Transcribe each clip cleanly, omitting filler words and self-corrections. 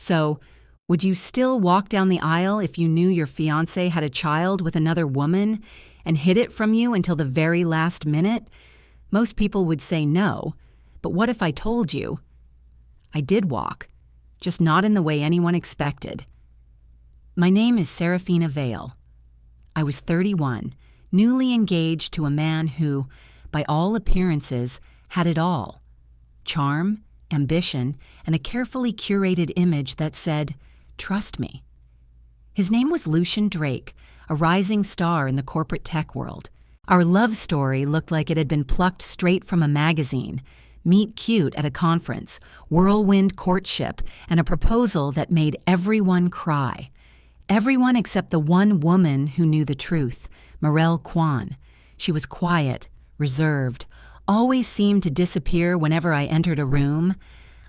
So, would you still walk down the aisle if you knew your fiancé had a child with another woman and hid it from you until the very last minute? Most people would say no, but what if I told you? I did walk, just not in the way anyone expected. My name is Seraphina Vale. I was 31, newly engaged to a man who, by all appearances, had it all: charm, ambition, and a carefully curated image that said, "Trust me." His name was Lucien Drake, a rising star in the corporate tech world. Our love story looked like it had been plucked straight from a magazine: meet cute at a conference, whirlwind courtship, and a proposal that made everyone cry. Everyone except the one woman who knew the truth, Mirelle Quan. She was quiet, reserved, always seemed to disappear whenever I entered a room.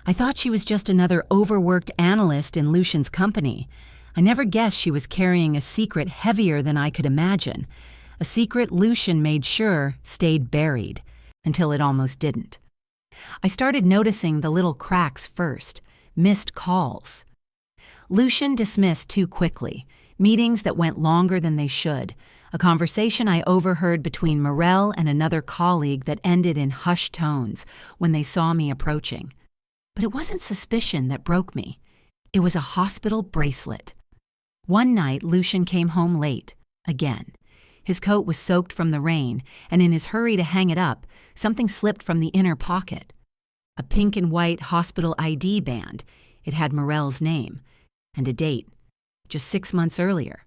I thought she was just another overworked analyst in Lucien's company. I never guessed she was carrying a secret heavier than I could imagine, a secret Lucien made sure stayed buried, until it almost didn't. I started noticing the little cracks first, missed calls. Lucien dismissed too quickly, meetings that went longer than they should, a conversation I overheard between Mirelle and another colleague that ended in hushed tones when they saw me approaching. But it wasn't suspicion that broke me. It was a hospital bracelet. One night, Lucien came home late, again. His coat was soaked from the rain, and in his hurry to hang it up, something slipped from the inner pocket. A pink and white hospital ID band. It had Mirelle's name. And a date, just 6 months earlier.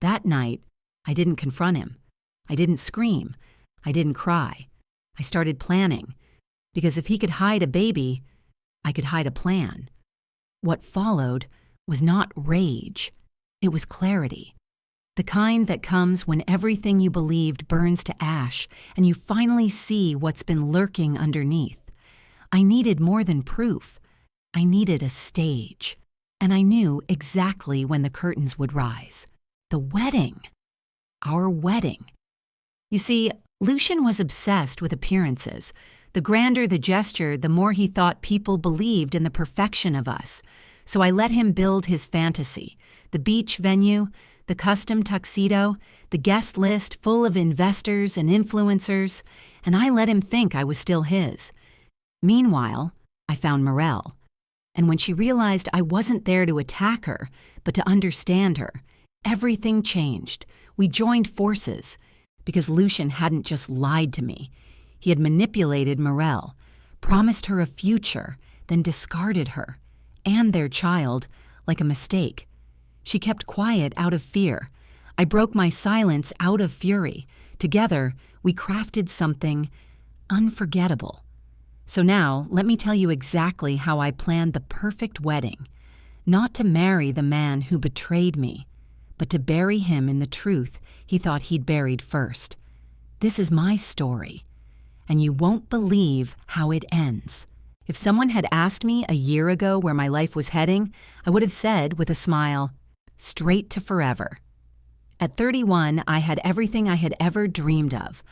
That night, I didn't confront him. I didn't scream. I didn't cry. I started planning, because if he could hide a baby, I could hide a plan. What followed was not rage. It was clarity. The kind that comes when everything you believed burns to ash and you finally see what's been lurking underneath. I needed more than proof. I needed a stage. And I knew exactly when the curtains would rise. The wedding. Our wedding. You see, Lucien was obsessed with appearances. The grander the gesture, the more he thought people believed in the perfection of us. So I let him build his fantasy. The beach venue, the custom tuxedo, the guest list full of investors and influencers, and I let him think I was still his. Meanwhile, I found Mirelle. And when she realized I wasn't there to attack her, but to understand her, everything changed. We joined forces, because Lucien hadn't just lied to me. He had manipulated Mirelle, promised her a future, then discarded her, and their child, like a mistake. She kept quiet out of fear. I broke my silence out of fury. Together, we crafted something unforgettable. So now, let me tell you exactly how I planned the perfect wedding. Not to marry the man who betrayed me, but to bury him in the truth he thought he'd buried first. This is my story, and you won't believe how it ends. If someone had asked me a year ago where my life was heading, I would have said with a smile, straight to forever. At 31, I had everything I had ever dreamed of.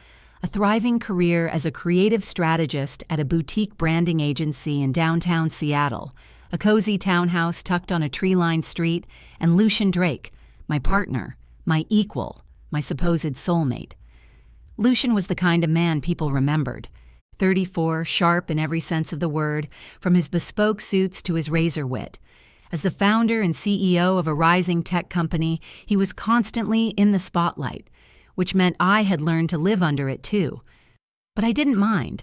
A thriving career as a creative strategist at a boutique branding agency in downtown Seattle, a cozy townhouse tucked on a tree-lined street, and Lucien Drake, my partner, my equal, my supposed soulmate. Lucien was the kind of man people remembered. 34, sharp in every sense of the word, from his bespoke suits to his razor wit. As the founder and CEO of a rising tech company, he was constantly in the spotlight, which meant I had learned to live under it too. But I didn't mind,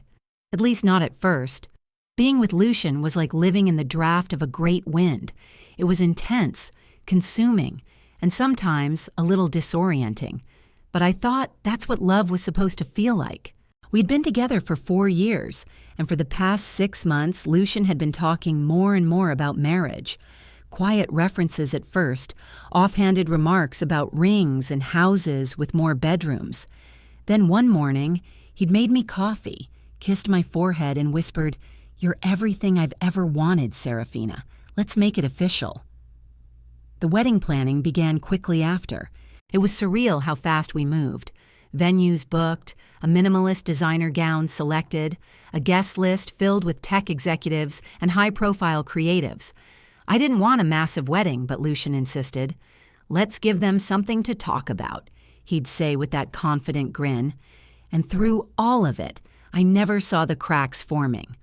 at least not at first. Being with Lucien was like living in the draft of a great wind. It was intense, consuming, and sometimes a little disorienting. But I thought that's what love was supposed to feel like. We'd been together for 4 years, and for the past 6 months, Lucien had been talking more and more about marriage. Quiet references at first, offhanded remarks about rings and houses with more bedrooms. Then one morning, he'd made me coffee, kissed my forehead, and whispered, "You're everything I've ever wanted, Seraphina. Let's make it official." The wedding planning began quickly after. It was surreal how fast we moved. Venues booked, a minimalist designer gown selected, a guest list filled with tech executives and high-profile creatives. I didn't want a massive wedding, but Lucien insisted. "Let's give them something to talk about," he'd say with that confident grin. And through all of it, I never saw the cracks forming.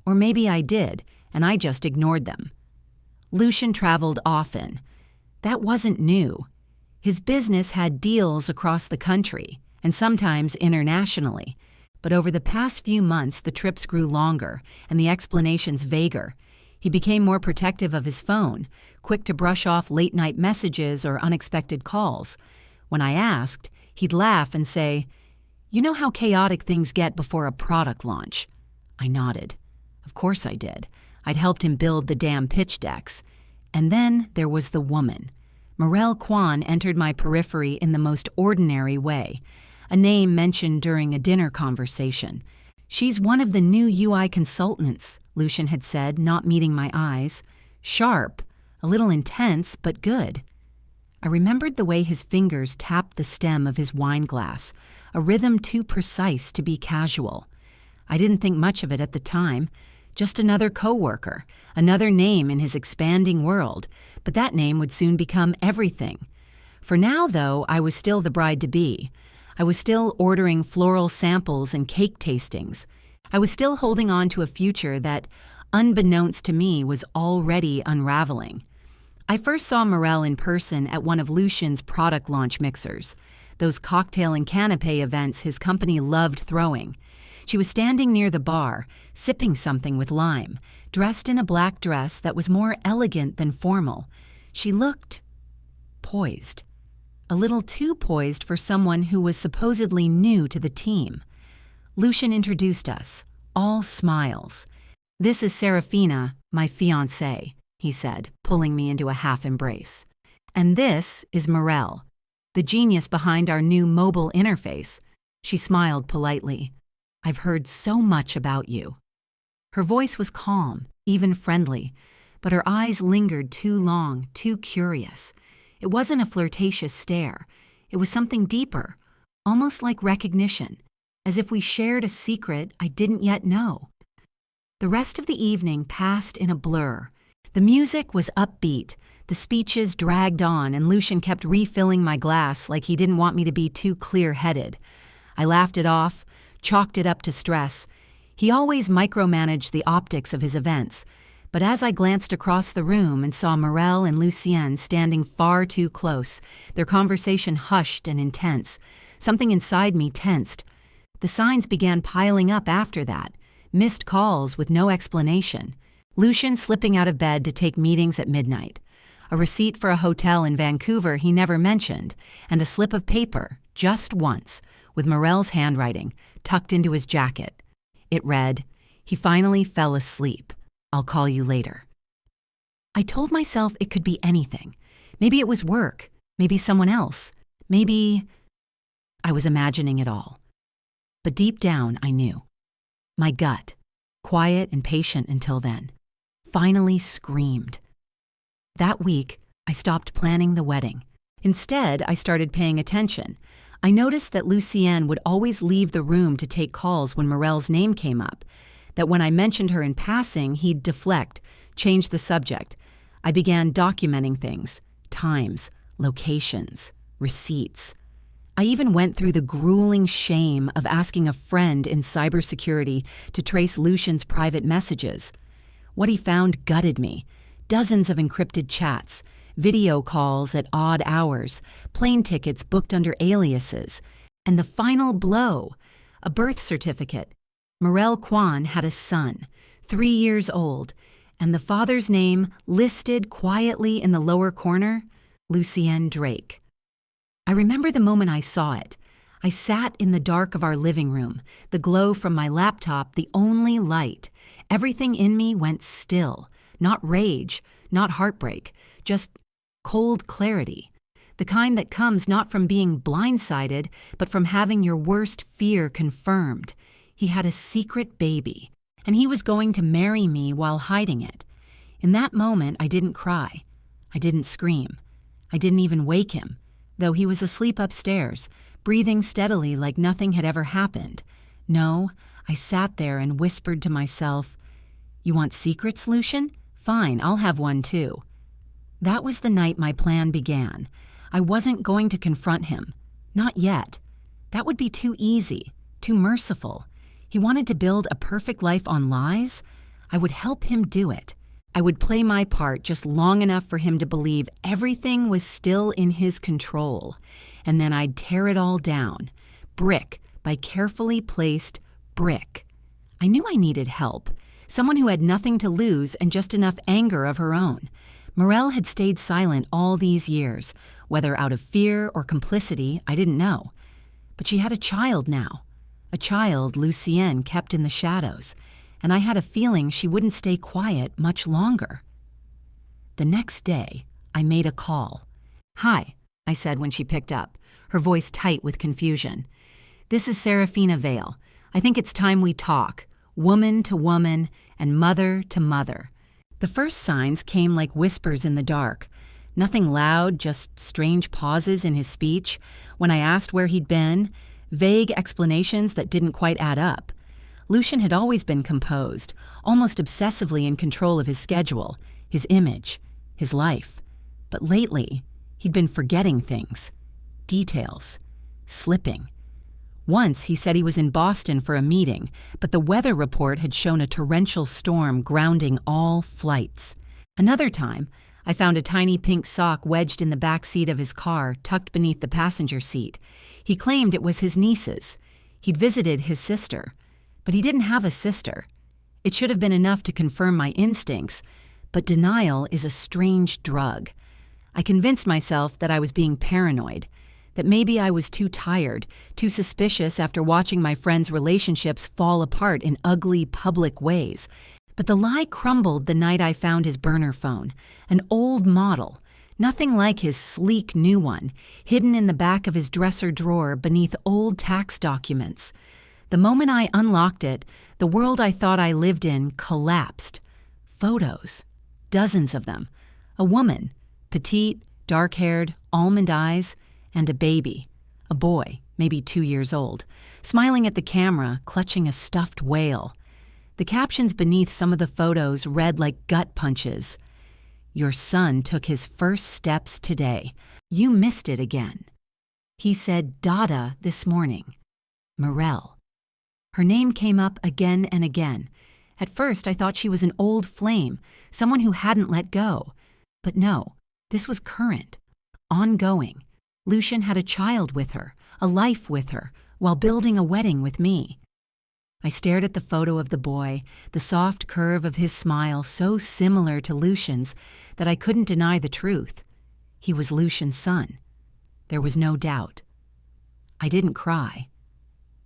Or maybe I did, and I just ignored them. Lucien traveled often. That wasn't new. His business had deals across the country, and sometimes internationally. But over the past few months, the trips grew longer, and the explanations vaguer. He became more protective of his phone, quick to brush off late-night messages or unexpected calls. When I asked, he'd laugh and say, "You know how chaotic things get before a product launch?" I nodded. Of course I did. I'd helped him build the damn pitch decks. And then there was the woman. Mirelle Quan entered my periphery in the most ordinary way, a name mentioned during a dinner conversation. "She's one of the new UI consultants," Lucien had said, not meeting my eyes. "Sharp, a little intense, but good." I remembered the way his fingers tapped the stem of his wine glass, a rhythm too precise to be casual. I didn't think much of it at the time, just another coworker, another name in his expanding world, but that name would soon become everything. For now, though, I was still the bride-to-be. I was still ordering floral samples and cake tastings. I was still holding on to a future that, unbeknownst to me, was already unraveling. I first saw Mirelle in person at one of Lucien's product launch mixers, those cocktail and canapé events his company loved throwing. She was standing near the bar, sipping something with lime, dressed in a black dress that was more elegant than formal. She looked poised. A little too poised for someone who was supposedly new to the team. Lucien introduced us, all smiles. "This is Seraphina, my fiancé," he said, pulling me into a half embrace. "And this is Mirelle, the genius behind our new mobile interface." She smiled politely. "I've heard so much about you." Her voice was calm, even friendly, but her eyes lingered too long, too curious. It wasn't a flirtatious stare. It was something deeper, almost like recognition, as if we shared a secret I didn't yet know. The rest of the evening passed in a blur. The music was upbeat, the speeches dragged on, and Lucien kept refilling my glass like he didn't want me to be too clear-headed. I laughed it off, chalked it up to stress. He always micromanaged the optics of his events, but as I glanced across the room and saw Mirelle and Lucien standing far too close, their conversation hushed and intense, something inside me tensed. The signs began piling up after that, missed calls with no explanation. Lucien slipping out of bed to take meetings at midnight, a receipt for a hotel in Vancouver he never mentioned, and a slip of paper, just once, with Mirelle's handwriting, tucked into his jacket. It read, "He finally fell asleep. I'll call you later." I told myself it could be anything. Maybe it was work, maybe someone else, maybe I was imagining it all. But deep down, I knew. My gut, quiet and patient until then, finally screamed. That week, I stopped planning the wedding. Instead, I started paying attention. I noticed that Lucien would always leave the room to take calls when Mirelle's name came up, that when I mentioned her in passing, he'd deflect, change the subject. I began documenting things, times, locations, receipts. I even went through the grueling shame of asking a friend in cybersecurity to trace Lucien's private messages. What he found gutted me. Dozens of encrypted chats, video calls at odd hours, plane tickets booked under aliases, and the final blow, a birth certificate. Mirelle Quan had a son, 3 years old, and the father's name listed quietly in the lower corner, Lucien Drake. I remember the moment I saw it. I sat in the dark of our living room, the glow from my laptop the only light. Everything in me went still, not rage, not heartbreak, just cold clarity. The kind that comes not from being blindsided, but from having your worst fear confirmed. He had a secret baby, and he was going to marry me while hiding it. In that moment, I didn't cry. I didn't scream. I didn't even wake him, though he was asleep upstairs, breathing steadily like nothing had ever happened. No, I sat there and whispered to myself, "You want secrets, Lucien? Fine, I'll have one too. That was the night my plan began. I wasn't going to confront him. Not yet. That would be too easy, too merciful. He wanted to build a perfect life on lies? I would help him do it. I would play my part just long enough for him to believe everything was still in his control, and then I'd tear it all down, brick by carefully placed brick. I knew I needed help, someone who had nothing to lose and just enough anger of her own. Mirelle had stayed silent all these years, whether out of fear or complicity, I didn't know. But she had a child now, a child Lucien kept in the shadows, and I had a feeling she wouldn't stay quiet much longer. The next day, I made a call. "Hi," I said when she picked up, her voice tight with confusion. "This is Seraphina Vale. I think it's time we talk, woman to woman and mother to mother." The first signs came like whispers in the dark. Nothing loud, just strange pauses in his speech. When I asked where he'd been, vague explanations that didn't quite add up. Lucien had always been composed, almost obsessively in control of his schedule, his image, his life. But lately, he'd been forgetting things, details, slipping. Once he said he was in Boston for a meeting, but the weather report had shown a torrential storm grounding all flights. Another time, I found a tiny pink sock wedged in the back seat of his car, tucked beneath the passenger seat. He claimed it was his niece's. He'd visited his sister, but he didn't have a sister. It should have been enough to confirm my instincts, but denial is a strange drug. I convinced myself that I was being paranoid, that maybe I was too tired, too suspicious after watching my friends' relationships fall apart in ugly public ways. But the lie crumbled the night I found his burner phone, an old model, nothing like his sleek new one, hidden in the back of his dresser drawer beneath old tax documents. The moment I unlocked it, the world I thought I lived in collapsed. Photos, dozens of them. A woman, petite, dark-haired, almond eyes, and a baby, a boy, maybe 2 years old, smiling at the camera, clutching a stuffed whale. The captions beneath some of the photos read like gut punches. "Your son took his first steps today. You missed it again." He said Dada this morning. Mirelle. Her name came up again and again. At first, I thought she was an old flame, someone who hadn't let go. But no, this was current, ongoing. Lucien had a child with her, a life with her, while building a wedding with me. I stared at the photo of the boy, the soft curve of his smile so similar to Lucien's that I couldn't deny the truth. He was Lucien's son. There was no doubt. I didn't cry.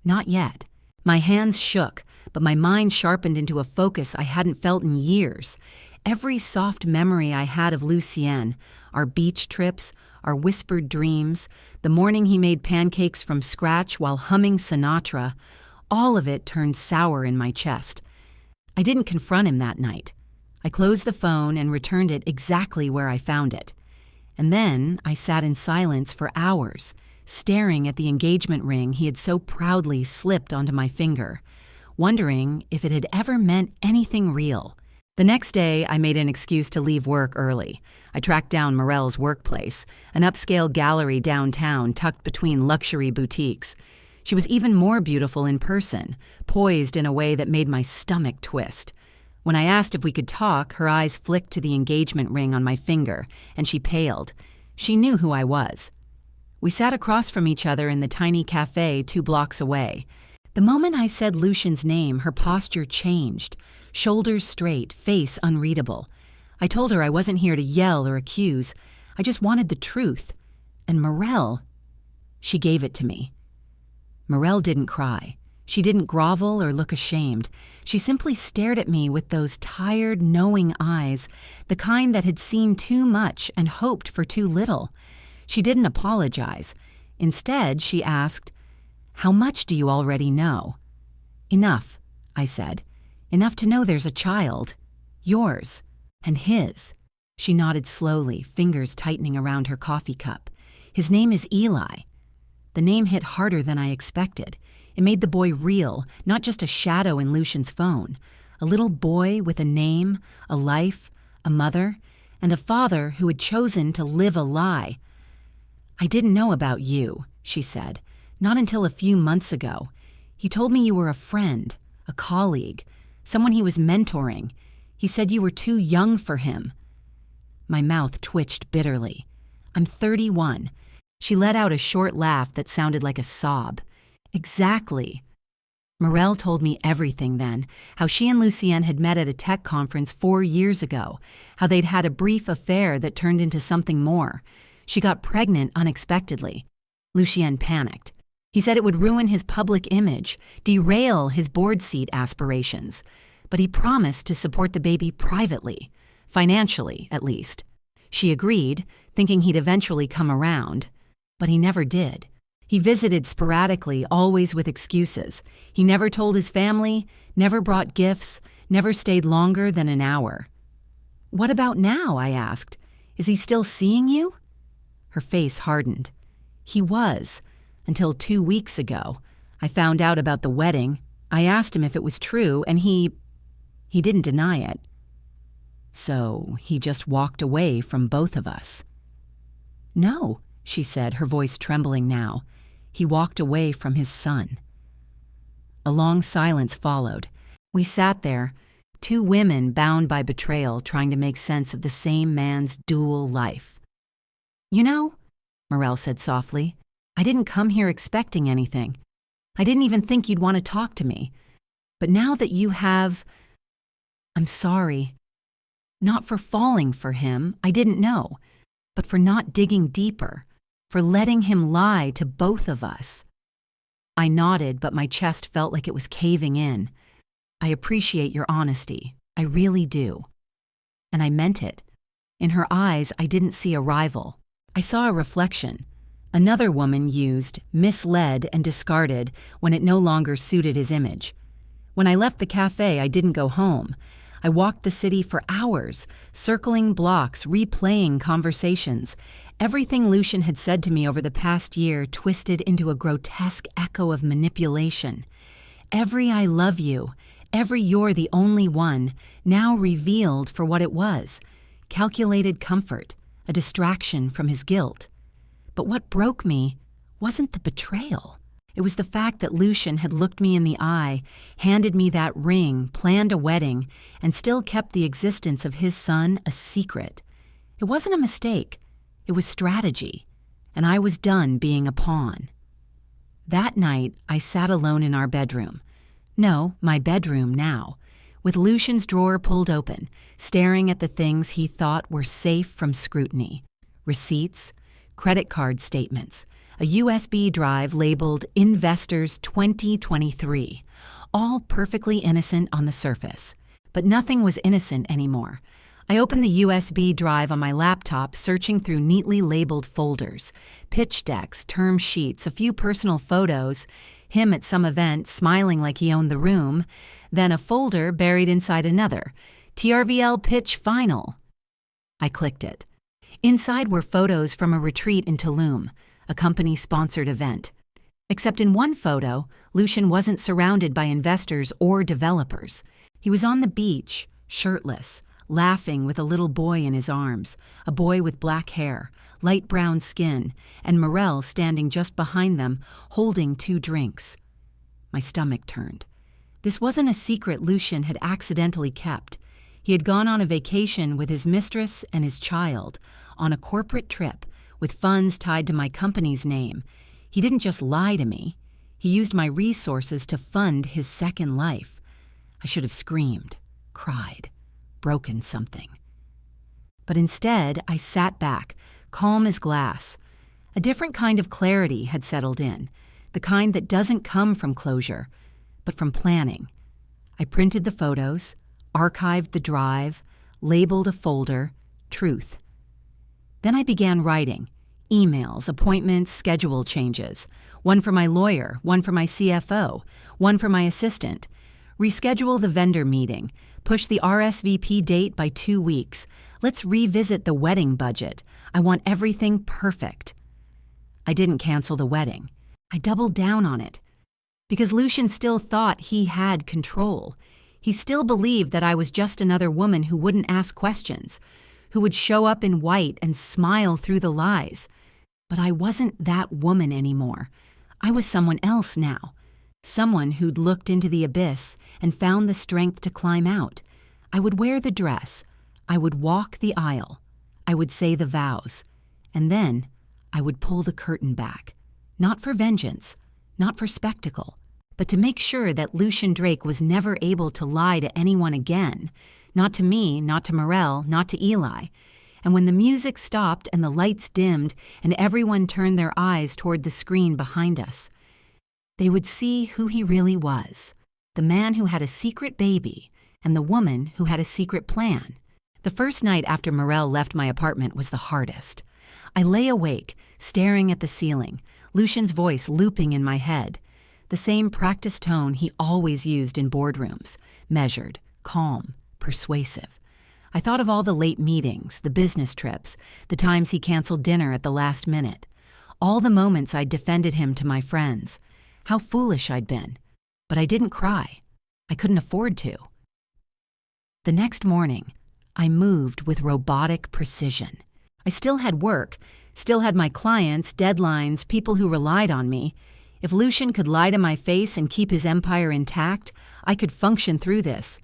Not yet. My hands shook, but my mind sharpened into a focus I hadn't felt in years. Every soft memory I had of Lucien, our beach trips, our whispered dreams, the morning he made pancakes from scratch while humming Sinatra, all of it turned sour in my chest. I didn't confront him that night. I closed the phone and returned it exactly where I found it. And then I sat in silence for hours, staring at the engagement ring he had so proudly slipped onto my finger, wondering if it had ever meant anything real. The next day, I made an excuse to leave work early. I tracked down Mirelle's workplace, an upscale gallery downtown tucked between luxury boutiques. She was even more beautiful in person, poised in a way that made my stomach twist. When I asked if we could talk, her eyes flicked to the engagement ring on my finger, and she paled. She knew who I was. We sat across from each other in the tiny cafe 2 blocks away. The moment I said Lucien's name, her posture changed. Shoulders straight, face unreadable. I told her I wasn't here to yell or accuse. I just wanted the truth. And Mirelle, she gave it to me. Mirelle didn't cry. She didn't grovel or look ashamed. She simply stared at me with those tired, knowing eyes, the kind that had seen too much and hoped for too little. She didn't apologize. Instead, she asked, "How much do you already know?" "Enough," I said. "Enough to know there's a child. Yours. And his." She nodded slowly, fingers tightening around her coffee cup. "His name is Eli." The name hit harder than I expected. It made the boy real, not just a shadow in Lucien's phone. A little boy with a name, a life, a mother, and a father who had chosen to live a lie. "I didn't know about you," she said, "not until a few months ago. He told me you were a friend, a colleague, someone he was mentoring. He said you were too young for him." My mouth twitched bitterly. "I'm 31. She let out a short laugh that sounded like a sob. "Exactly." Mirelle told me everything then, how she and Lucien had met at a tech conference 4 years ago, how they'd had a brief affair that turned into something more. She got pregnant unexpectedly. Lucien panicked. He said it would ruin his public image, derail his board seat aspirations. But he promised to support the baby privately, financially at least. She agreed, thinking he'd eventually come around. But he never did. He visited sporadically, always with excuses. He never told his family, never brought gifts, never stayed longer than an hour. "What about now?" I asked. "Is he still seeing you?" Her face hardened. "He was, until 2 weeks ago. I found out about the wedding. I asked him if it was true, and he didn't deny it. So he just walked away from both of us." "No," she said, her voice trembling now. "He walked away from his son." A long silence followed. We sat there, 2 women bound by betrayal, trying to make sense of the same man's dual life. "You know," Mirelle said softly, "I didn't come here expecting anything. I didn't even think you'd want to talk to me. But now that you have, I'm sorry. Not for falling for him, I didn't know, but for not digging deeper, for letting him lie to both of us." I nodded, but my chest felt like it was caving in. "I appreciate your honesty. I really do." And I meant it. In her eyes, I didn't see a rival. I saw a reflection. Another woman used, misled, and discarded when it no longer suited his image. When I left the cafe, I didn't go home. I walked the city for hours, circling blocks, replaying conversations. Everything Lucien had said to me over the past year twisted into a grotesque echo of manipulation. Every "I love you," every "you're the only one," now revealed for what it was: calculated comfort, a distraction from his guilt. But what broke me wasn't the betrayal. It was the fact that Lucien had looked me in the eye, handed me that ring, planned a wedding, and still kept the existence of his son a secret. It wasn't a mistake. It was strategy, and I was done being a pawn. That night, I sat alone in our bedroom. No, my bedroom now, with Lucien's drawer pulled open, staring at the things he thought were safe from scrutiny. Receipts, credit card statements, a USB drive labeled Investors 2023, all perfectly innocent on the surface. But nothing was innocent anymore. I opened the USB drive on my laptop, searching through neatly labeled folders, pitch decks, term sheets, a few personal photos, him at some event smiling like he owned the room, then a folder buried inside another, TRVL Pitch Final. I clicked it. Inside were photos from a retreat in Tulum, a company-sponsored event. Except in one photo, Lucien wasn't surrounded by investors or developers. He was on the beach, shirtless, laughing with a little boy in his arms, a boy with black hair, light brown skin, and Mirelle standing just behind them, holding 2 drinks. My stomach turned. This wasn't a secret Lucien had accidentally kept. He had gone on a vacation with his mistress and his child, on a corporate trip, with funds tied to my company's name. He didn't just lie to me. He used my resources to fund his second life. I should have screamed, cried, broken something. But instead, I sat back, calm as glass. A different kind of clarity had settled in, the kind that doesn't come from closure, but from planning. I printed the photos, archived the drive, labeled a folder, Truth. Then I began writing. Emails, appointments, schedule changes. One for my lawyer, one for my CFO, one for my assistant. Reschedule the vendor meeting. Push the RSVP date by 2 weeks. Let's revisit the wedding budget. I want everything perfect. I didn't cancel the wedding. I doubled down on it. Because Lucien still thought he had control. He still believed that I was just another woman who wouldn't ask questions, who would show up in white and smile through the lies. But I wasn't that woman anymore. I was someone else now. Someone who'd looked into the abyss and found the strength to climb out. I would wear the dress. I would walk the aisle. I would say the vows. And then I would pull the curtain back. Not for vengeance, not for spectacle, but to make sure that Lucien Drake was never able to lie to anyone again. Not to me, not to Mirelle, not to Eli. And when the music stopped and the lights dimmed and everyone turned their eyes toward the screen behind us, they would see who he really was, the man who had a secret baby and the woman who had a secret plan. The first night after Mirelle left my apartment was the hardest. I lay awake, staring at the ceiling, Lucien's voice looping in my head. The same practiced tone he always used in boardrooms, measured, calm, persuasive. I thought of all the late meetings, the business trips, the times he canceled dinner at the last minute, all the moments I'd defended him to my friends. How foolish I'd been. But I didn't cry. I couldn't afford to. The next morning, I moved with robotic precision. I still had work, still had my clients, deadlines, people who relied on me. If Lucien could lie to my face and keep his empire intact, I could function through this.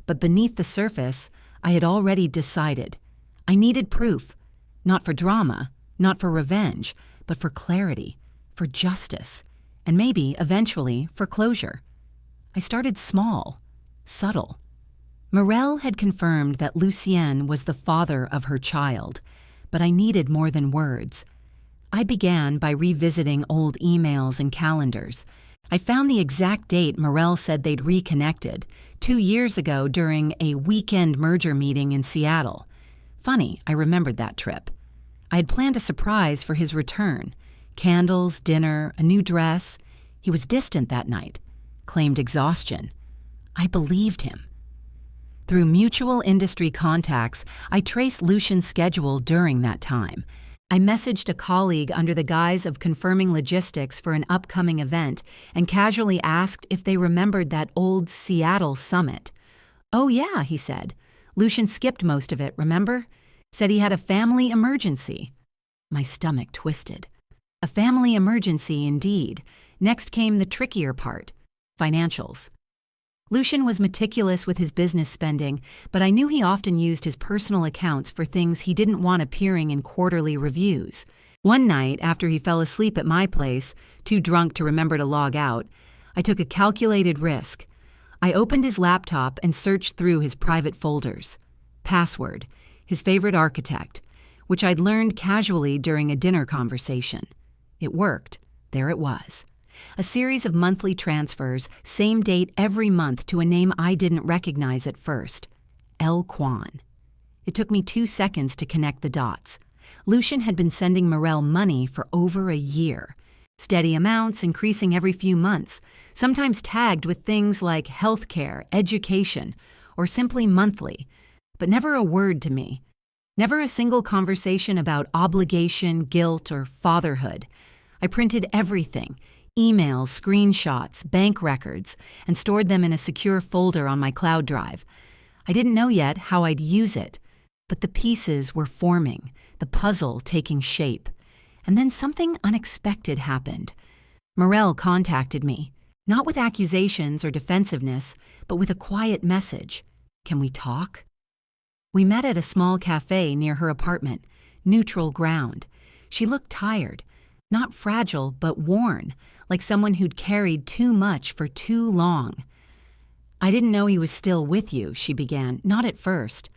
But beneath the surface, I had already decided. I needed proof, not for drama, not for revenge, but for clarity, for justice, and maybe, eventually, for closure. I started small, subtle. Mirelle had confirmed that Lucien was the father of her child, but I needed more than words. I began by revisiting old emails and calendars. I found the exact date Mirelle said they'd reconnected, 2 years ago during a weekend merger meeting in Seattle. Funny, I remembered that trip. I had planned a surprise for his return. Candles, dinner, a new dress. He was distant that night, claimed exhaustion. I believed him. Through mutual industry contacts, I traced Lucien's schedule during that time. I messaged a colleague under the guise of confirming logistics for an upcoming event and casually asked if they remembered that old Seattle summit. "Oh yeah," he said. "Lucien skipped most of it, remember? Said he had a family emergency." My stomach twisted. A family emergency indeed. Next came the trickier part, financials. Lucien was meticulous with his business spending, but I knew he often used his personal accounts for things he didn't want appearing in quarterly reviews. One night, after he fell asleep at my place, too drunk to remember to log out, I took a calculated risk. I opened his laptop and searched through his private folders. Password, his favorite architect, which I'd learned casually during a dinner conversation. It worked. There it was. A series of monthly transfers, same date every month to a name I didn't recognize at first. Mirelle Quan. It took me 2 seconds to connect the dots. Lucien had been sending Mirelle money for over a year. Steady amounts, increasing every few months, sometimes tagged with things like healthcare, education, or simply monthly, but never a word to me. Never a single conversation about obligation, guilt, or fatherhood. I printed everything, emails, screenshots, bank records, and stored them in a secure folder on my cloud drive. I didn't know yet how I'd use it, but the pieces were forming, the puzzle taking shape. And then something unexpected happened. Mirelle contacted me, not with accusations or defensiveness, but with a quiet message. "Can we talk?" We met at a small cafe near her apartment, neutral ground. She looked tired, not fragile, but worn, like someone who'd carried too much for too long. "I didn't know he was still with you," she began, not at first.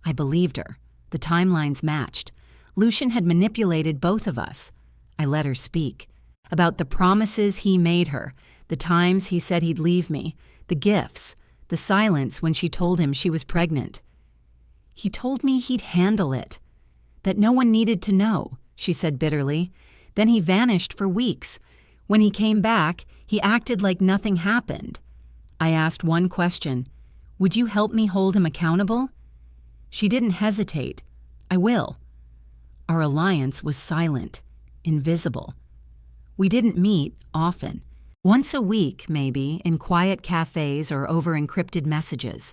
I believed her. The timelines matched. Lucien had manipulated both of us. I let her speak. About the promises he made her, the times he said he'd leave me, the gifts, the silence when she told him she was pregnant. "He told me he'd handle it, that no one needed to know," she said bitterly. "Then he vanished for weeks. When he came back, he acted like nothing happened." I asked one question. "Would you help me hold him accountable?" She didn't hesitate. "I will." Our alliance was silent, invisible. We didn't meet often. Once a week, maybe, in quiet cafes or over encrypted messages.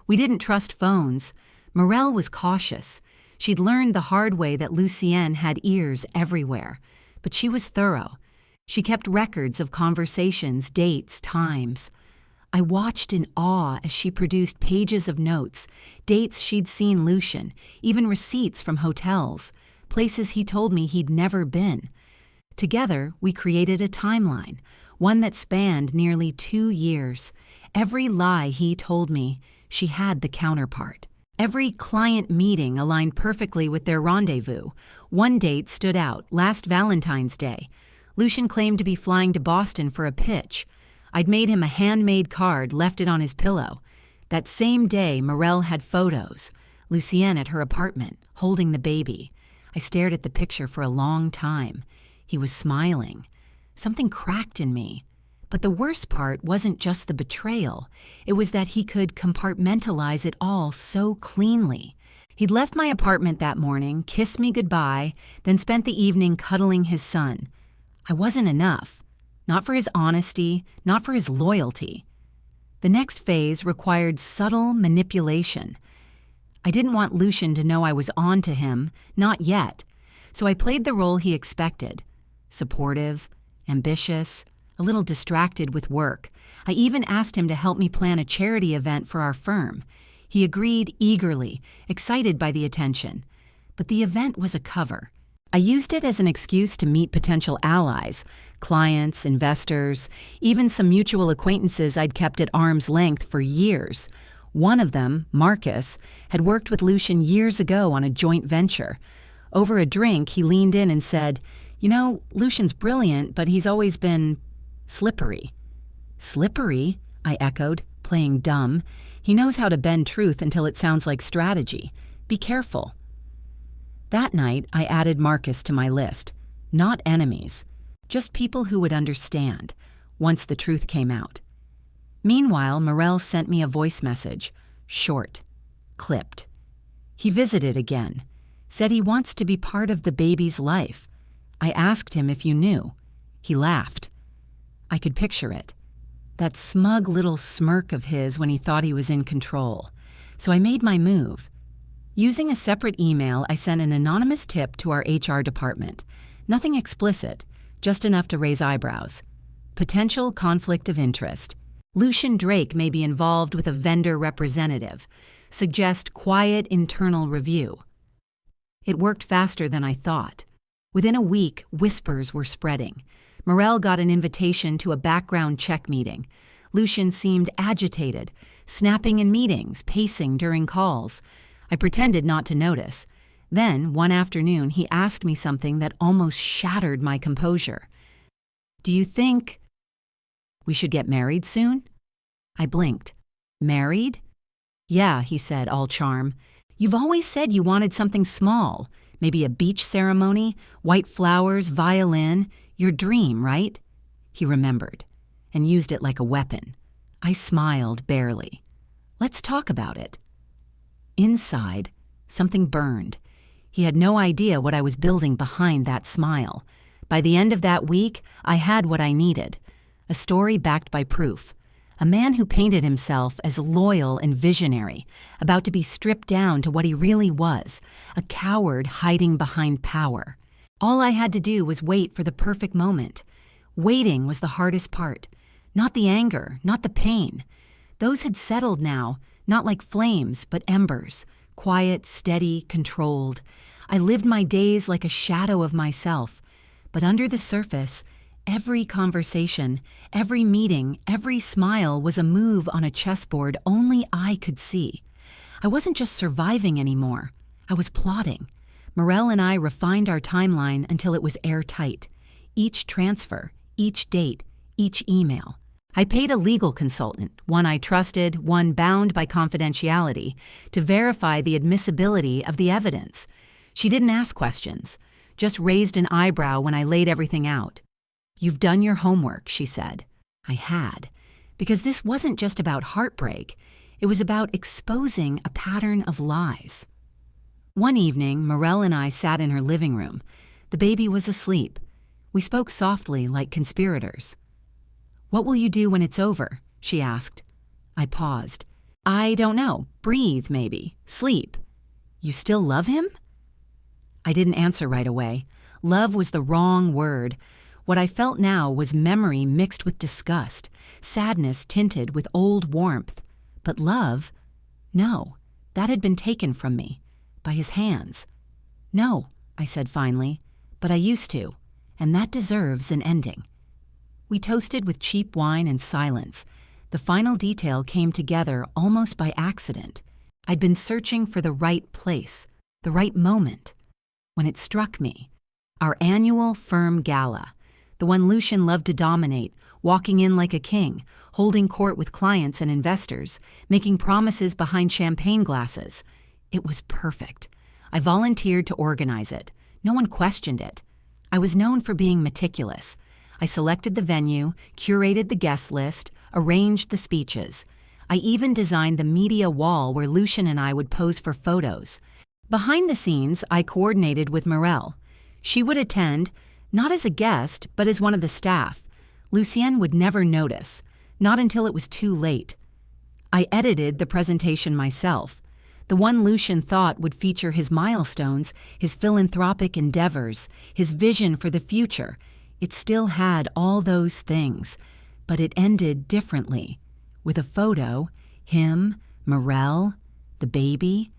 We didn't trust phones. Mirelle was cautious. She'd learned the hard way that Lucien had ears everywhere. But she was thorough. She kept records of conversations, dates, times. I watched in awe as she produced pages of notes, dates she'd seen Lucien, even receipts from hotels, places he told me he'd never been. Together, we created a timeline, one that spanned nearly 2 years. Every lie he told me, she had the counterpart. Every client meeting aligned perfectly with their rendezvous. One date stood out, last Valentine's Day. Lucien claimed to be flying to Boston for a pitch. I'd made him a handmade card, left it on his pillow. That same day, Mirelle had photos. Lucien at her apartment, holding the baby. I stared at the picture for a long time. He was smiling. Something cracked in me. But the worst part wasn't just the betrayal. It was that he could compartmentalize it all so cleanly. He'd left my apartment that morning, kissed me goodbye, then spent the evening cuddling his son. I wasn't enough. Not for his honesty, not for his loyalty. The next phase required subtle manipulation. I didn't want Lucien to know I was on to him, not yet. So I played the role he expected. Supportive, ambitious, a little distracted with work. I even asked him to help me plan a charity event for our firm. He agreed eagerly, excited by the attention. But the event was a cover. I used it as an excuse to meet potential allies, clients, investors, even some mutual acquaintances I'd kept at arm's length for years. One of them, Marcus, had worked with Lucien years ago on a joint venture. Over a drink, he leaned in and said, "You know, Lucien's brilliant, but he's always been slippery." "Slippery?" I echoed, playing dumb. "He knows how to bend truth until it sounds like strategy. Be careful." That night, I added Marcus to my list. Not enemies, just people who would understand, once the truth came out. Meanwhile, Mirelle sent me a voice message, short, clipped. He visited again, said he wants to be part of the baby's life. I asked him if you knew. He laughed. I could picture it. That smug little smirk of his when he thought he was in control. So I made my move. Using a separate email, I sent an anonymous tip to our HR department. Nothing explicit, just enough to raise eyebrows. Potential conflict of interest. Lucien Drake may be involved with a vendor representative. Suggest quiet internal review. It worked faster than I thought. Within a week, whispers were spreading. Mirelle got an invitation to a background check meeting. Lucien seemed agitated, snapping in meetings, pacing during calls. I pretended not to notice. Then, one afternoon, he asked me something that almost shattered my composure. "Do you think we should get married soon?" I blinked. "Married?" "Yeah," he said, all charm. "You've always said you wanted something small. Maybe a beach ceremony, white flowers, violin. Your dream, right?" He remembered, and used it like a weapon. I smiled barely. "Let's talk about it." Inside, something burned. He had no idea what I was building behind that smile. By the end of that week, I had what I needed. A story backed by proof. A man who painted himself as loyal and visionary, about to be stripped down to what he really was, a coward hiding behind power. All I had to do was wait for the perfect moment. Waiting was the hardest part. Not the anger, not the pain. Those had settled now, not like flames, but embers. Quiet, steady, controlled. I lived my days like a shadow of myself. But under the surface, every conversation, every meeting, every smile was a move on a chessboard only I could see. I wasn't just surviving anymore. I was plotting. Mirelle and I refined our timeline until it was airtight. Each transfer, each date, each email. I paid a legal consultant, one I trusted, one bound by confidentiality, to verify the admissibility of the evidence. She didn't ask questions, just raised an eyebrow when I laid everything out. "You've done your homework," she said. I had, because this wasn't just about heartbreak. It was about exposing a pattern of lies. One evening, Mirelle and I sat in her living room. The baby was asleep. We spoke softly like conspirators. "What will you do when it's over?" she asked. I paused. "I don't know. Breathe, maybe. Sleep." "You still love him?" I didn't answer right away. Love was the wrong word. What I felt now was memory mixed with disgust, sadness tinted with old warmth. But love? No, that had been taken from me. By his hands. "No," I said finally, "but I used to, and that deserves an ending." We toasted with cheap wine and silence. The final detail came together almost by accident. I'd been searching for the right place, the right moment, when it struck me. Our annual firm gala, the one Lucien loved to dominate, walking in like a king, holding court with clients and investors, making promises behind champagne glasses. It was perfect. I volunteered to organize it. No one questioned it. I was known for being meticulous. I selected the venue, curated the guest list, arranged the speeches. I even designed the media wall where Lucien and I would pose for photos. Behind the scenes, I coordinated with Mirelle. She would attend, not as a guest, but as one of the staff. Lucien would never notice, not until it was too late. I edited the presentation myself. The one Lucien thought would feature his milestones, his philanthropic endeavors, his vision for the future. It still had all those things, but it ended differently. With a photo, him, Mirelle, the baby.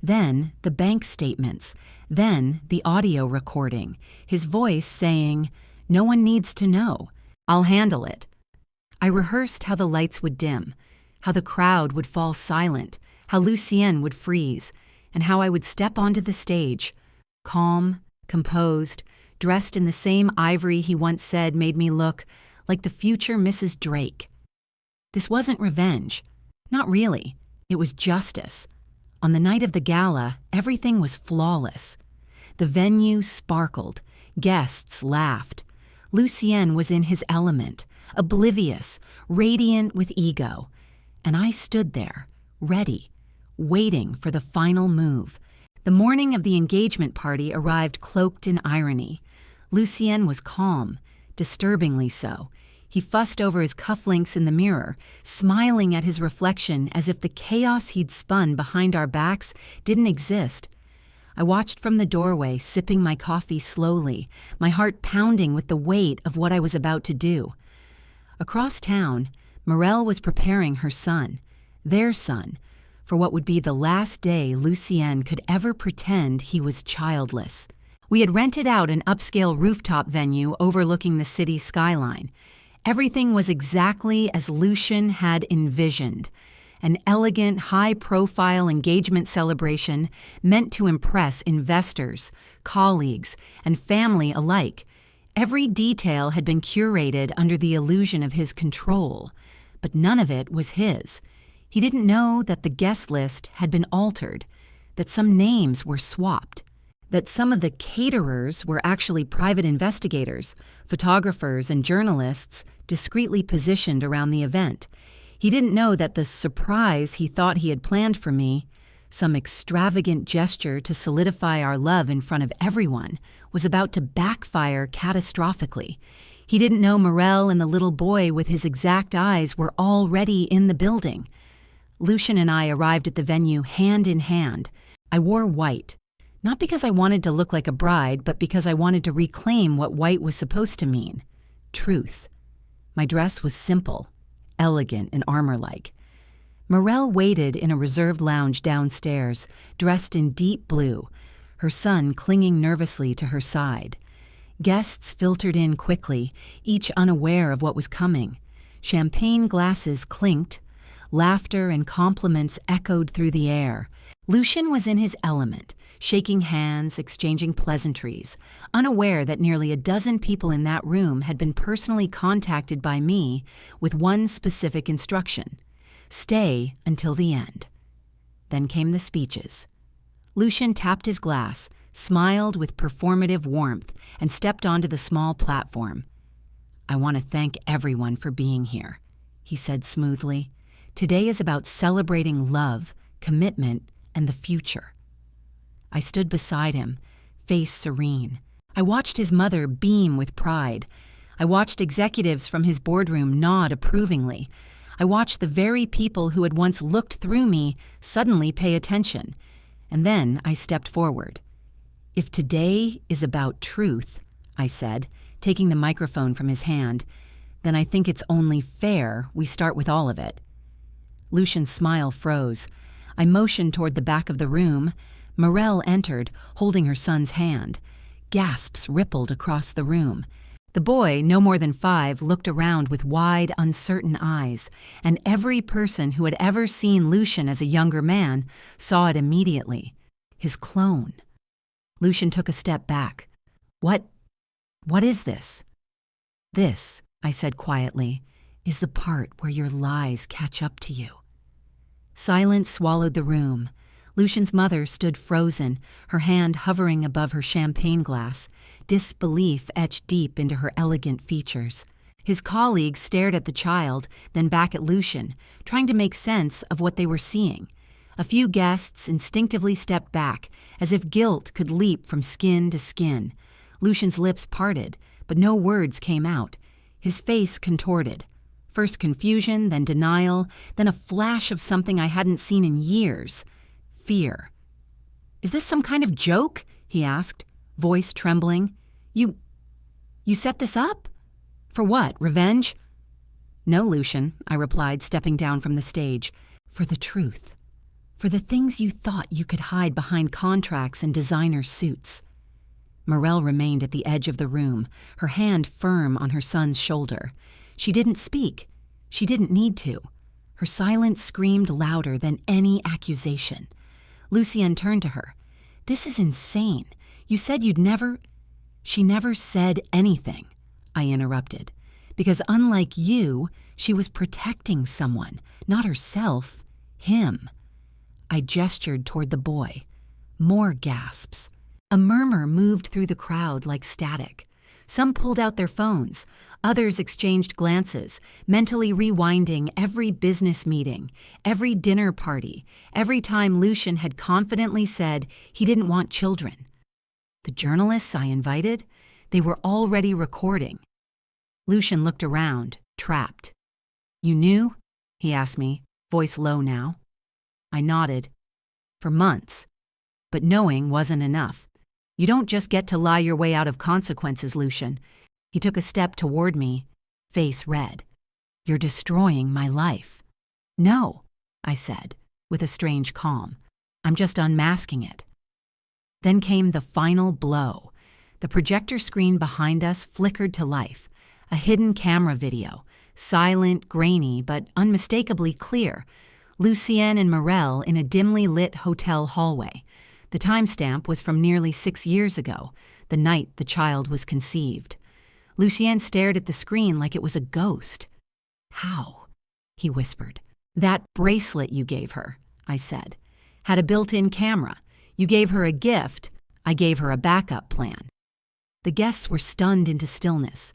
Then the bank statements. Then the audio recording. His voice saying, "No one needs to know. I'll handle it." I rehearsed how the lights would dim, how the crowd would fall silent, how Lucien would freeze, and how I would step onto the stage, calm, composed, dressed in the same ivory he once said made me look like the future Mrs. Drake. This wasn't revenge. Not really. It was justice. On the night of the gala, everything was flawless. The venue sparkled. Guests laughed. Lucien was in his element, oblivious, radiant with ego. And I stood there, ready, waiting for the final move. The morning of the engagement party arrived cloaked in irony. Lucien was calm, disturbingly so. He fussed over his cufflinks in the mirror, smiling at his reflection as if the chaos he'd spun behind our backs didn't exist. I watched from the doorway, sipping my coffee slowly, my heart pounding with the weight of what I was about to do. Across town, Mirelle was preparing her son, their son, for what would be the last day Lucien could ever pretend he was childless. We had rented out an upscale rooftop venue overlooking the city skyline. Everything was exactly as Lucien had envisioned. An elegant, high-profile engagement celebration meant to impress investors, colleagues, and family alike. Every detail had been curated under the illusion of his control, but none of it was his. He didn't know that the guest list had been altered, that some names were swapped, that some of the caterers were actually private investigators, photographers, and journalists discreetly positioned around the event. He didn't know that the surprise he thought he had planned for me, some extravagant gesture to solidify our love in front of everyone, was about to backfire catastrophically. He didn't know Mirelle and the little boy with his exact eyes were already in the building. Lucien and I arrived at the venue hand in hand. I wore white. Not because I wanted to look like a bride, but because I wanted to reclaim what white was supposed to mean. Truth. My dress was simple, elegant and armor-like. Mirelle waited in a reserved lounge downstairs, dressed in deep blue, her son clinging nervously to her side. Guests filtered in quickly, each unaware of what was coming. Champagne glasses clinked. Laughter and compliments echoed through the air. Lucien was in his element, shaking hands, exchanging pleasantries, unaware that nearly a dozen people in that room had been personally contacted by me with one specific instruction: stay until the end. Then came the speeches. Lucien tapped his glass, smiled with performative warmth, and stepped onto the small platform. "I want to thank everyone for being here," he said smoothly. "Today is about celebrating love, commitment, and the future." I stood beside him, face serene. I watched his mother beam with pride. I watched executives from his boardroom nod approvingly. I watched the very people who had once looked through me suddenly pay attention. And then I stepped forward. "If today is about truth," I said, taking the microphone from his hand, "then I think it's only fair we start with all of it." Lucien's smile froze. I motioned toward the back of the room. Mirelle entered, holding her son's hand. Gasps rippled across the room. The boy, no more than 5, looked around with wide, uncertain eyes, and every person who had ever seen Lucien as a younger man saw it immediately. His clone. Lucien took a step back. What is this?" "This," I said quietly, "is the part where your lies catch up to you." Silence swallowed the room. Lucien's mother stood frozen, her hand hovering above her champagne glass, disbelief etched deep into her elegant features. His colleagues stared at the child, then back at Lucien, trying to make sense of what they were seeing. A few guests instinctively stepped back, as if guilt could leap from skin to skin. Lucien's lips parted, but no words came out. His face contorted. First confusion, then denial, then a flash of something I hadn't seen in years. Fear. "Is this some kind of joke?" he asked, voice trembling. You set this up? For what, revenge?" "No, Lucien," I replied, stepping down from the stage. "For the truth. For the things you thought you could hide behind contracts and designer suits." Mirelle remained at the edge of the room, her hand firm on her son's shoulder. She didn't speak. She didn't need to. Her silence screamed louder than any accusation. Lucien turned to her. "This is insane. You said you'd never—" "She never said anything," I interrupted, "because unlike you, she was protecting someone, not herself, him." I gestured toward the boy. More gasps. A murmur moved through the crowd like static. Some pulled out their phones. Others exchanged glances, mentally rewinding every business meeting, every dinner party, every time Lucien had confidently said he didn't want children. The journalists I invited, they were already recording. Lucien looked around, trapped. "You knew?" he asked me, voice low now. I nodded. "For months. But knowing wasn't enough. You don't just get to lie your way out of consequences, Lucien." He took a step toward me, face red. "You're destroying my life." "No," I said, with a strange calm. "I'm just unmasking it." Then came the final blow. The projector screen behind us flickered to life. A hidden camera video, silent, grainy, but unmistakably clear. Lucien and Mirelle in a dimly lit hotel hallway. The timestamp was from nearly 6 years ago, the night the child was conceived. Lucien stared at the screen like it was a ghost. "How?" he whispered. "That bracelet you gave her," I said, "had a built-in camera. You gave her a gift. I gave her a backup plan." The guests were stunned into stillness.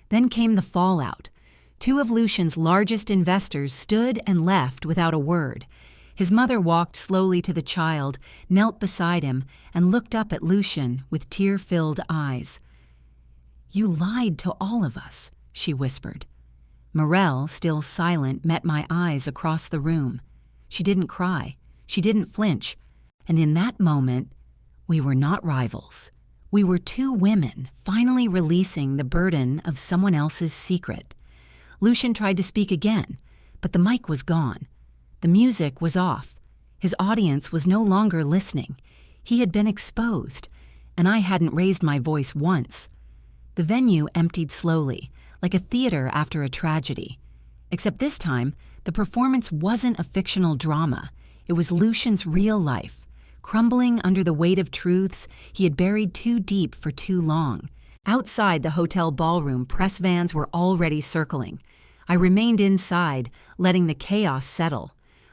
Then came the fallout. 2 of Lucien's largest investors stood and left without a word. His mother walked slowly to the child, knelt beside him, and looked up at Lucien with tear-filled eyes. "You lied to all of us," she whispered. Mirelle, still silent, met my eyes across the room. She didn't cry. She didn't flinch. And in that moment, we were not rivals. We were 2 women finally releasing the burden of someone else's secret. Lucien tried to speak again, but the mic was gone. The music was off. His audience was no longer listening. He had been exposed, and I hadn't raised my voice once. The venue emptied slowly, like a theater after a tragedy. Except this time, the performance wasn't a fictional drama. It was Lucien's real life, crumbling under the weight of truths he had buried too deep for too long. Outside the hotel ballroom, press vans were already circling. I remained inside, letting the chaos settle.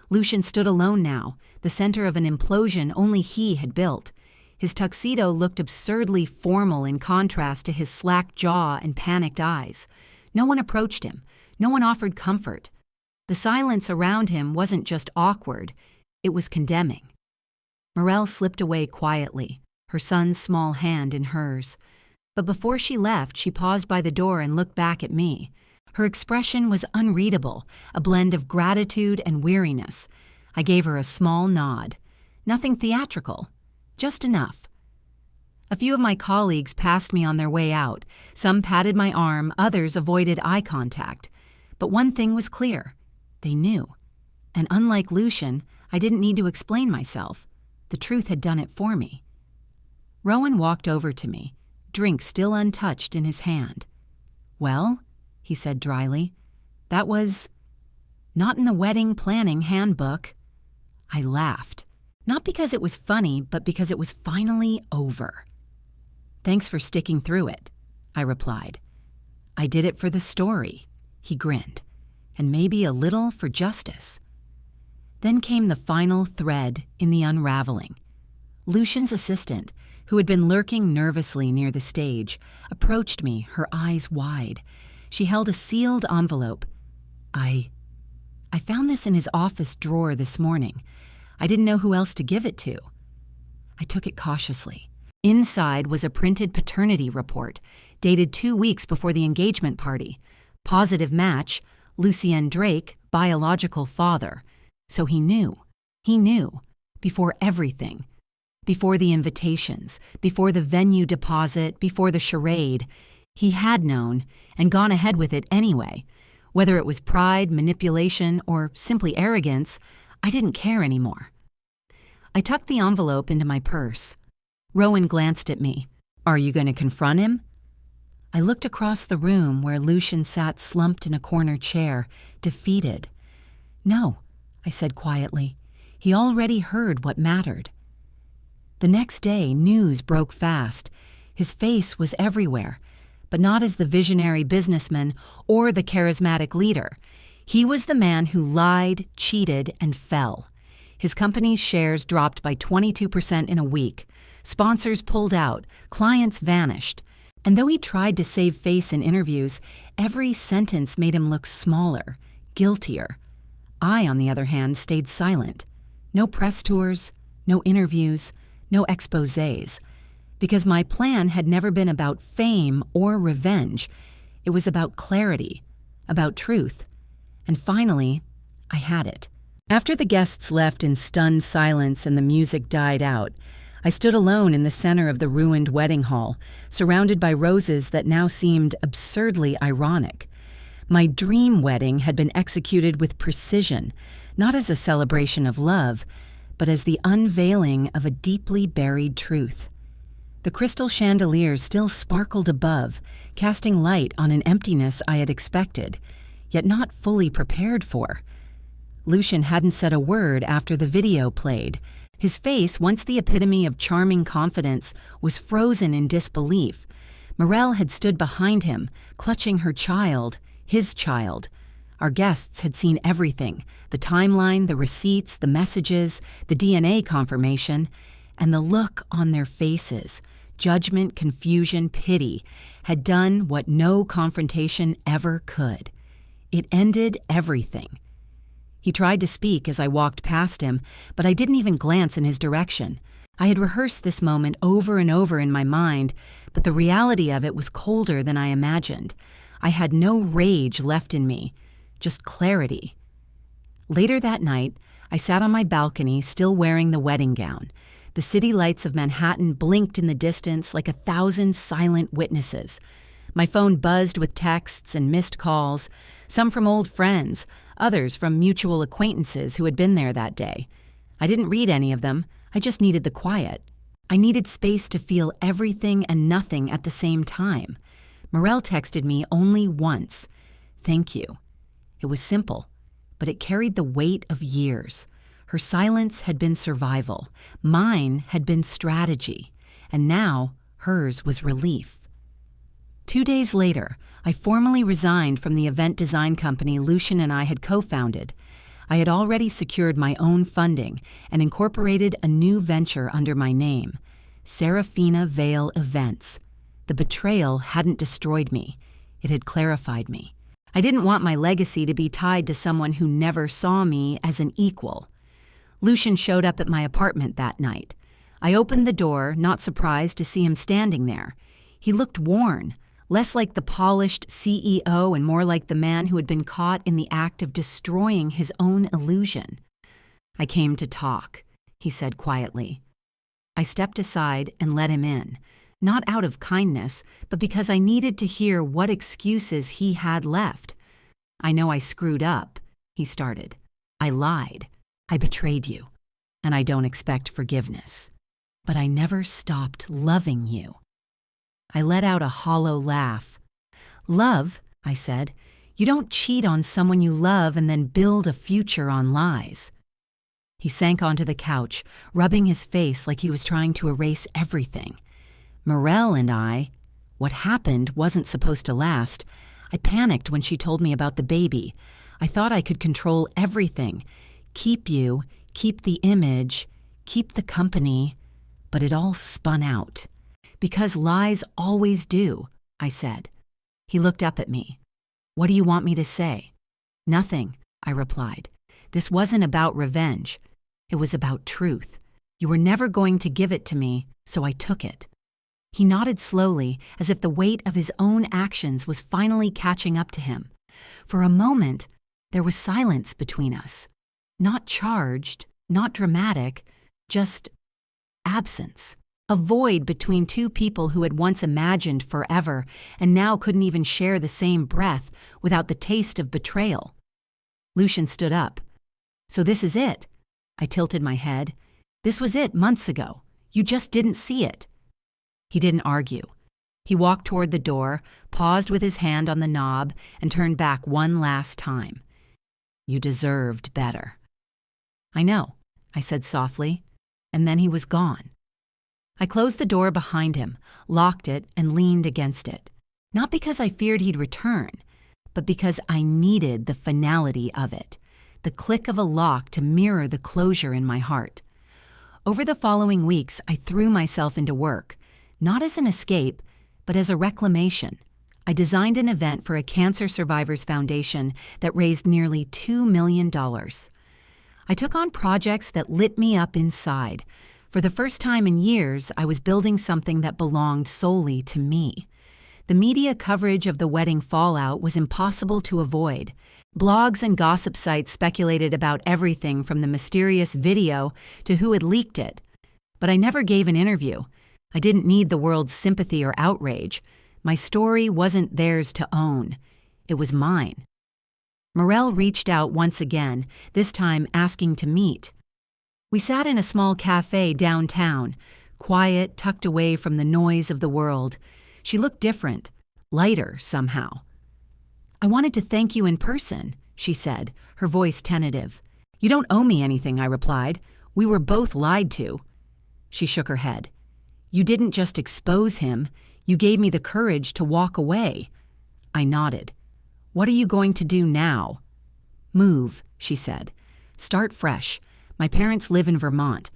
Lucien stood alone now, the center of an implosion only he had built. His tuxedo looked absurdly formal in contrast to his slack jaw and panicked eyes. No one approached him. No one offered comfort. The silence around him wasn't just awkward, it was condemning. Mirelle slipped away quietly, her son's small hand in hers. But before she left, she paused by the door and looked back at me. Her expression was unreadable, a blend of gratitude and weariness. I gave her a small nod. Nothing theatrical, just enough. A few of my colleagues passed me on their way out. Some patted my arm, others avoided eye contact. But one thing was clear. They knew. And unlike Lucien, I didn't need to explain myself. The truth had done it for me. Rowan walked over to me, drink still untouched in his hand. "Well," he said dryly, "that was not in the wedding planning handbook." I laughed, not because it was funny, but because it was finally over. "Thanks for sticking through it," I replied. "I did it for the story," he grinned, "and maybe a little for justice." Then came the final thread in the unraveling. Lucien's assistant, who had been lurking nervously near the stage, approached me, her eyes wide. She held a sealed envelope. I found this in his office drawer this morning. I didn't know who else to give it to." I took it cautiously. Inside was a printed paternity report, dated 2 weeks before the engagement party. Positive match, Lucien Drake, biological father. So he knew. He knew. Before everything. Before the invitations, before the venue deposit, before the charade. He had known, and gone ahead with it anyway. Whether it was pride, manipulation, or simply arrogance, I didn't care anymore. I tucked the envelope into my purse. Rowan glanced at me. "Are you going to confront him?" I looked across the room where Lucien sat slumped in a corner chair, defeated. "No," I said quietly. He already heard what mattered. The next day, news broke fast. His face was everywhere, but not as the visionary businessman or the charismatic leader. He was the man who lied, cheated, and fell. His company's shares dropped by 22% in a week. Sponsors pulled out, clients vanished. And though he tried to save face in interviews, every sentence made him look smaller, guiltier. I, on the other hand, stayed silent. No press tours, no interviews, no exposés. Because my plan had never been about fame or revenge. It was about clarity, about truth. And finally, I had it. After the guests left in stunned silence and the music died out, I stood alone in the center of the ruined wedding hall, surrounded by roses that now seemed absurdly ironic. My dream wedding had been executed with precision, not as a celebration of love, but as the unveiling of a deeply buried truth. The crystal chandeliers still sparkled above, casting light on an emptiness I had expected, yet not fully prepared for. Lucien hadn't said a word after the video played. His face, once the epitome of charming confidence, was frozen in disbelief. Mirelle had stood behind him, clutching her child, his child. Our guests had seen everything, the timeline, the receipts, the messages, the DNA confirmation, and the look on their faces, judgment, confusion, pity, had done what no confrontation ever could. It ended everything. He tried to speak as I walked past him, but I didn't even glance in his direction. I had rehearsed this moment over and over in my mind, but the reality of it was colder than I imagined. I had no rage left in me, just clarity. Later that night, I sat on my balcony, still wearing the wedding gown. The city lights of Manhattan blinked in the distance like 1,000 silent witnesses. My phone buzzed with texts and missed calls, some from old friends, others from mutual acquaintances who had been there that day. I didn't read any of them. I just needed the quiet. I needed space to feel everything and nothing at the same time. Mirelle texted me only once. "Thank you." It was simple, but it carried the weight of years. Her silence had been survival. Mine had been strategy. And now, hers was relief. 2 days later, I formally resigned from the event design company Lucien and I had co-founded. I had already secured my own funding and incorporated a new venture under my name, Seraphina Vale Events. The betrayal hadn't destroyed me. It had clarified me. I didn't want my legacy to be tied to someone who never saw me as an equal. Lucien showed up at my apartment that night. I opened the door, not surprised to see him standing there. He looked worn, less like the polished CEO and more like the man who had been caught in the act of destroying his own illusion. "I came to talk," he said quietly. I stepped aside and let him in, not out of kindness, but because I needed to hear what excuses he had left. "I know I screwed up," he started. "I lied. I betrayed you. And I don't expect forgiveness. But I never stopped loving you." I let out a hollow laugh. "Love," I said, "you don't cheat on someone you love and then build a future on lies." He sank onto the couch, rubbing his face like he was trying to erase everything. Mirelle and I, what happened wasn't supposed to last. I panicked when she told me about the baby. I thought I could control everything. Keep you, keep the image, keep the company. But it all spun out. "Because lies always do," I said. He looked up at me. "What do you want me to say?" "Nothing," I replied. "This wasn't about revenge. It was about truth. You were never going to give it to me, so I took it." He nodded slowly, as if the weight of his own actions was finally catching up to him. For a moment, there was silence between us. Not charged, not dramatic, just absence. A void between two people who had once imagined forever and now couldn't even share the same breath without the taste of betrayal. Lucien stood up. "So this is it." I tilted my head. "This was it months ago. You just didn't see it." He didn't argue. He walked toward the door, paused with his hand on the knob, and turned back one last time. "You deserved better." "I know," I said softly, and then he was gone. I closed the door behind him, locked it, and leaned against it. Not because I feared he'd return, but because I needed the finality of it, the click of a lock to mirror the closure in my heart. Over the following weeks, I threw myself into work, not as an escape, but as a reclamation. I designed an event for a cancer survivors foundation that raised nearly $2 million. I took on projects that lit me up inside. For the first time in years, I was building something that belonged solely to me. The media coverage of the wedding fallout was impossible to avoid. Blogs and gossip sites speculated about everything from the mysterious video to who had leaked it. But I never gave an interview. I didn't need the world's sympathy or outrage. My story wasn't theirs to own. It was mine. Mirelle reached out once again, this time asking to meet. We sat in a small cafe downtown, quiet, tucked away from the noise of the world. She looked different, lighter somehow. "I wanted to thank you in person," she said, her voice tentative. "You don't owe me anything," I replied. "We were both lied to." She shook her head. "You didn't just expose him. You gave me the courage to walk away." I nodded. "What are you going to do now?" "Move," she said. "Start fresh. My parents live in Vermont.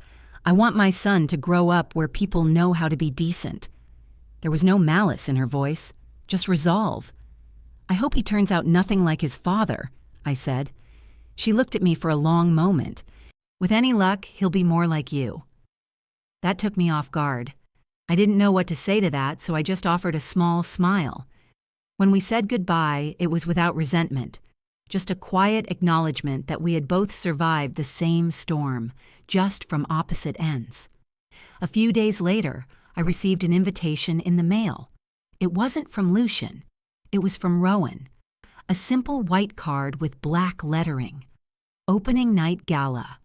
I want my son to grow up where people know how to be decent." There was no malice in her voice, just resolve. "I hope he turns out nothing like his father," I said. She looked at me for a long moment. "With any luck, he'll be more like you." That took me off guard. I didn't know what to say to that, so I just offered a small smile. When we said goodbye, it was without resentment. Just a quiet acknowledgement that we had both survived the same storm, just from opposite ends. A few days later, I received an invitation in the mail. It wasn't from Lucien. It was from Rowan. A simple white card with black lettering. Opening Night Gala.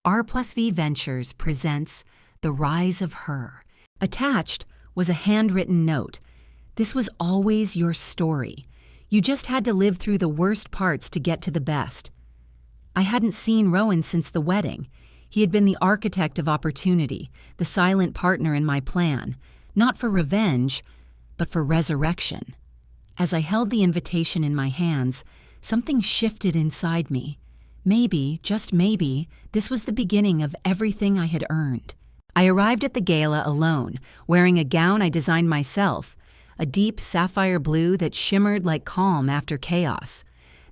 R+V Ventures presents The Rise of Her. Attached was a handwritten note. This was always your story. You just had to live through the worst parts to get to the best. I hadn't seen Rowan since the wedding. He had been the architect of opportunity, the silent partner in my plan, not for revenge, but for resurrection. As I held the invitation in my hands, something shifted inside me. Maybe, just maybe, this was the beginning of everything I had earned. I arrived at the gala alone, wearing a gown I designed myself, a deep sapphire blue that shimmered like calm after chaos.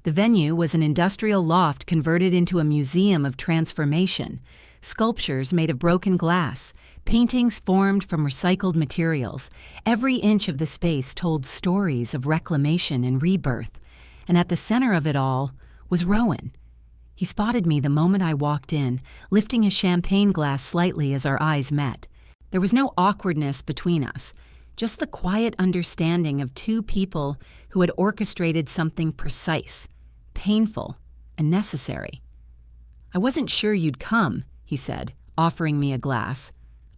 The venue was an industrial loft converted into a museum of transformation, sculptures made of broken glass, Paintings formed from recycled materials. Every inch of the space told stories of reclamation and rebirth. And at the center of it all was Rowan. He spotted me the moment I walked in, lifting his champagne glass slightly as our eyes met. There was no awkwardness between us, just the quiet understanding of two people who had orchestrated something precise, painful, and necessary. "I wasn't sure you'd come," he said, offering me a glass.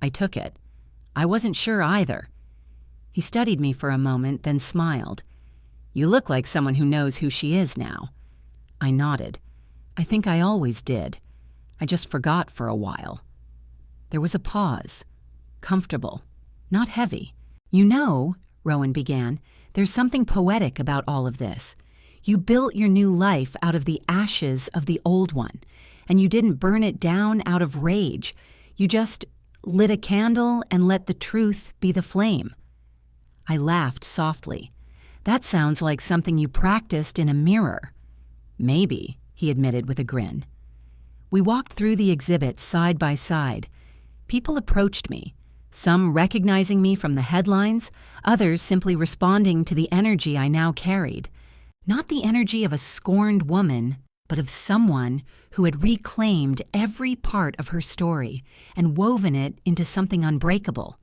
I took it. "I wasn't sure either." He studied me for a moment, then smiled. "You look like someone who knows who she is now." I nodded. "I think I always did. I just forgot for a while." There was a pause. Comfortable. Not heavy. "You know," Rowan began, "there's something poetic about all of this. You built your new life out of the ashes of the old one, and you didn't burn it down out of rage. You just lit a candle and let the truth be the flame." I laughed softly. "That sounds like something you practiced in a mirror." "Maybe," he admitted with a grin. We walked through the exhibit side by side. People approached me, some recognizing me from the headlines, others simply responding to the energy I now carried. Not the energy of a scorned woman, but of someone who had reclaimed every part of her story and woven it into something unbreakable.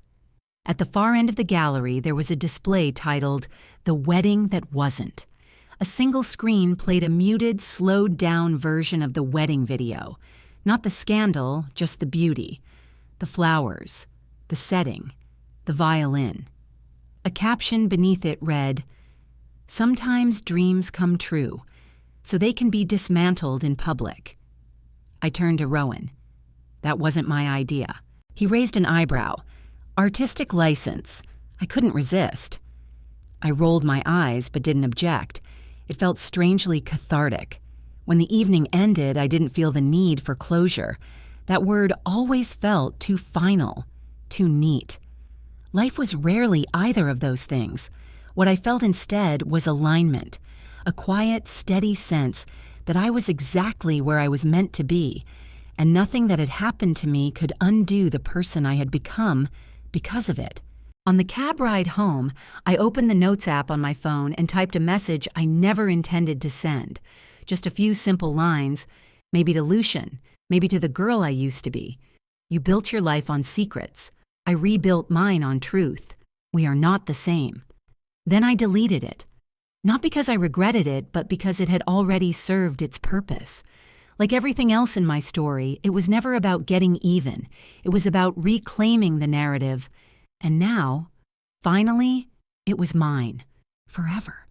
At the far end of the gallery, there was a display titled "The Wedding That Wasn't." A single screen played a muted, slowed-down version of the wedding video. Not the scandal, just the beauty. The flowers, the setting, the violin. A caption beneath it read, "Sometimes dreams come true, so they can be dismantled in public." I turned to Rowan. "That wasn't my idea." He raised an eyebrow. "Artistic license." I couldn't resist. I rolled my eyes but didn't object. It felt strangely cathartic. When the evening ended, I didn't feel the need for closure. That word always felt too final, too neat. Life was rarely either of those things. What I felt instead was alignment, a quiet, steady sense that I was exactly where I was meant to be, and nothing that had happened to me could undo the person I had become because of it. On the cab ride home, I opened the Notes app on my phone and typed a message I never intended to send. Just a few simple lines, maybe to Lucien, maybe to the girl I used to be. "You built your life on secrets. I rebuilt mine on truth. We are not the same." Then I deleted it. Not because I regretted it, but because it had already served its purpose. Like everything else in my story, it was never about getting even. It was about reclaiming the narrative. And now, finally, it was mine. Forever.